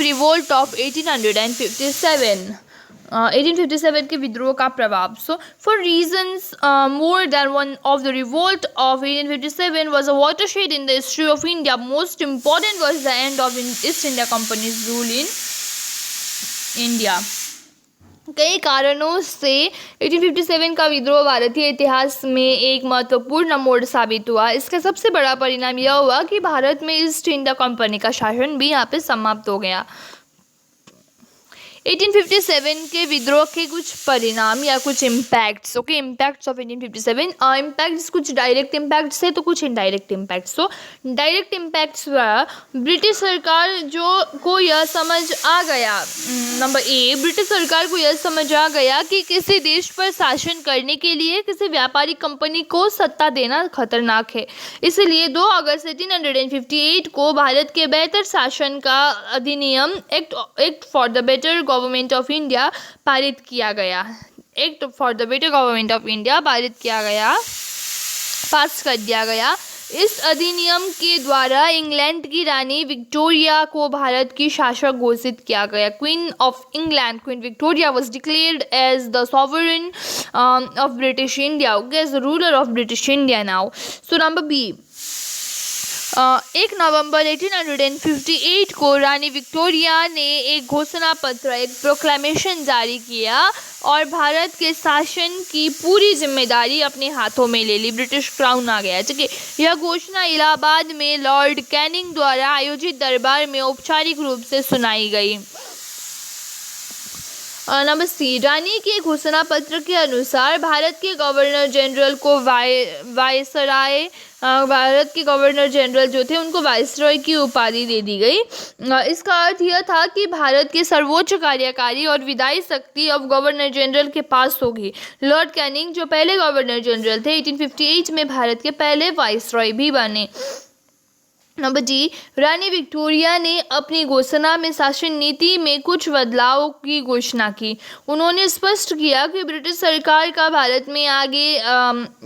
Revolt of 1857 1857 के विद्रोह का प्रभाव. So for reasons more than one of the revolt of 1857 was a watershed in the history of India. Most important was the end of East India Company's rule in India. कई कारणों से 1857 का विद्रोह भारतीय इतिहास में एक महत्वपूर्ण मोड़ साबित हुआ. इसका सबसे बड़ा परिणाम यह हुआ कि भारत में ईस्ट इंडिया कंपनी का शासन भी यहाँ पे समाप्त हो गया. 1857 के विद्रोह के कुछ परिणाम या कुछ impacts. Okay, impacts of 1857. Impacts कुछ डायरेक्ट इम्पैक्ट्स है तो कुछ इनडायरेक्ट इम्पैक्ट्स. तो डायरेक्ट इम्पैक्ट्स ब्रिटिश सरकार को यह समझ आ गया. नंबर ए, ब्रिटिश सरकार को यह समझ आ गया कि किसी देश पर शासन करने के लिए किसी व्यापारिक कंपनी को सत्ता देना खतरनाक है. इसलिए 2 अगस्त 1858 को भारत के बेहतर शासन का अधिनियम act for the better government of India पारित किया गया. Act for the better government of India pass कर दिया गया. इस अधिनियम के द्वारा इंग्लैंड की रानी विक्टोरिया को भारत की शासक घोषित किया गया. Queen of England, queen Victoria was declared as the sovereign of British India. Okay, as the ruler of British India now. So number B, 1 नवंबर 1858 को रानी विक्टोरिया ने एक घोषणा पत्र, एक प्रोक्लेमेशन जारी किया और भारत के शासन की पूरी जिम्मेदारी अपने हाथों में ले ली. ब्रिटिश क्राउन आ गया. ठीक है, यह घोषणा इलाहाबाद में लॉर्ड कैनिंग द्वारा आयोजित दरबार में औपचारिक रूप से सुनाई गई. नंबर सी, रानी के घोषणा पत्र के अनुसार भारत के गवर्नर जनरल को भारत के गवर्नर जनरल जो थे उनको वायसरॉय की उपाधि दे दी गई. इसका अर्थ यह था कि भारत के सर्वोच्च कार्यकारी और विधायी शक्ति अब गवर्नर जनरल के पास होगी. लॉर्ड कैनिंग जो पहले गवर्नर जनरल थे 1858 में भारत के पहले वायसरॉय भी बने. नंबर डी, रानी विक्टोरिया ने अपनी घोषणा में शासन नीति में कुछ बदलाव की घोषणा की. उन्होंने स्पष्ट किया कि ब्रिटिश सरकार का भारत में आगे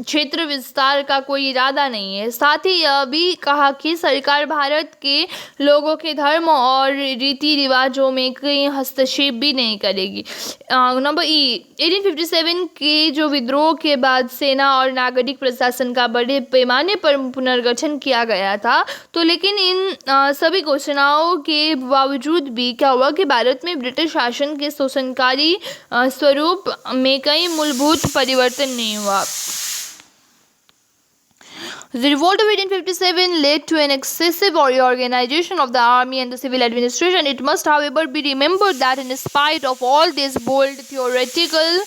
क्षेत्र विस्तार का कोई इरादा नहीं है. साथ ही यह भी कहा कि सरकार भारत के लोगों के धर्म और रीति रिवाजों में कहीं हस्तक्षेप भी नहीं करेगी. नंबर ई, 1857 के जो विद्रोह के बाद सेना और नागरिक प्रशासन का बड़े पैमाने पर पुनर्गठन किया गया था. तो लेकिन इन सभी घोषणाओं के बावजूद भी क्या हुआ कि भारत में ब्रिटिश शासन के शोषणकारी स्वरूप में कई मूलभूत परिवर्तन नहीं हुआ. The revolt of 1857 led to an excessive reorganization of the army and the civil administration. It must, however, be remembered that in spite of all these bold theoretical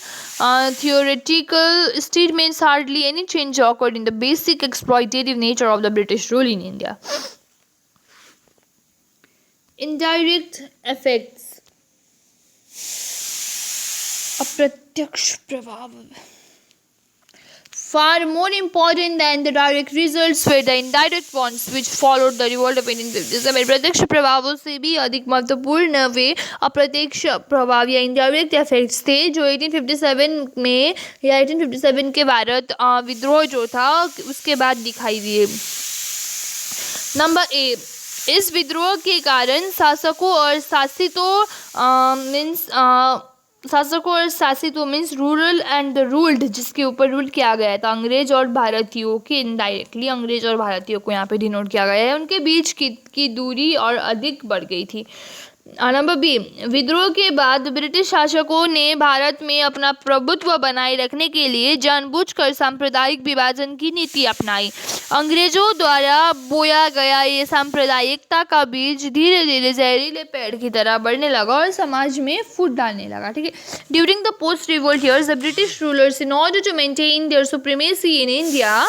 statements, hardly any change occurred in the basic exploitative nature of the British rule in India. Indirect effects. अप्रत्यक्ष प्रभाव. Far more important than the direct results were the indirect ones which followed the revolt of 1857. प्रत्यक्ष प्रभावों से भी अधिक महत्वपूर्ण वे अप्रत्यक्ष प्रभाव या indirect effects थे जो 1857 में या 1857 के भारत विद्रोह जो था उसके बाद दिखाई दिए. नंबर ए, इस विद्रोह के कारण शासकों और शासितों means rural and the ruled, जिसके ऊपर रूल किया गया था अंग्रेज और भारतीयों के, इनडायरेक्टली अंग्रेज और भारतीयों को यहाँ पे डिनोट किया गया है, उनके बीच की दूरी और अधिक बढ़ गई थी. नंबर बी, विद्रोह के बाद ब्रिटिश शासकों ने भारत में अपना प्रभुत्व बनाए रखने के लिए जानबूझकर सांप्रदायिक विभाजन की नीति अपनाई. अंग्रेजों द्वारा बोया गया ये सांप्रदायिकता का बीज धीरे धीरे जहरीले पेड़ की तरह बढ़ने लगा और समाज में फूट डालने लगा. ठीक है, during the post revolt years the British rulers in order to maintain their supremacy in India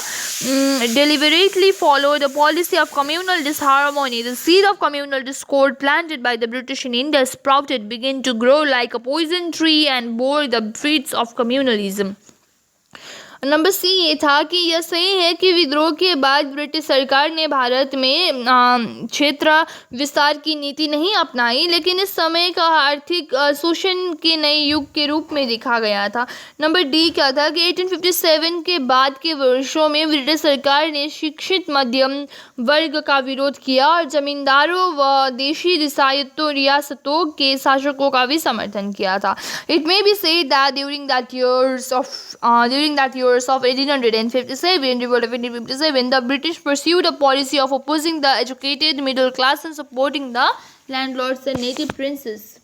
deliberately followed a policy of communal disharmony. The seed of communal discord planted by the British in India sprouted, began to grow like a poison tree and bore the fruits of communalism. Number C ये था कि यह सही है कि विद्रोह के बाद ब्रिटिश सरकार ने भारत में क्षेत्र विस्तार की नीति नहीं अपनाई, लेकिन इस समय का आर्थिक शोषण के नए युग के रूप में देखा गया था। नंबर डी क्या था कि 1857 के बाद के वर्षों में ब्रिटिश सरकार ने शिक्षित मध्यम वर्ग का विरोध किया और जमींदारों व देशी रियासतों के शासकों का भी समर्थन किया था। It may be said that during that years of 1857, revolt of 1857, the British pursued a policy of opposing the educated middle class and supporting the landlords and native princes.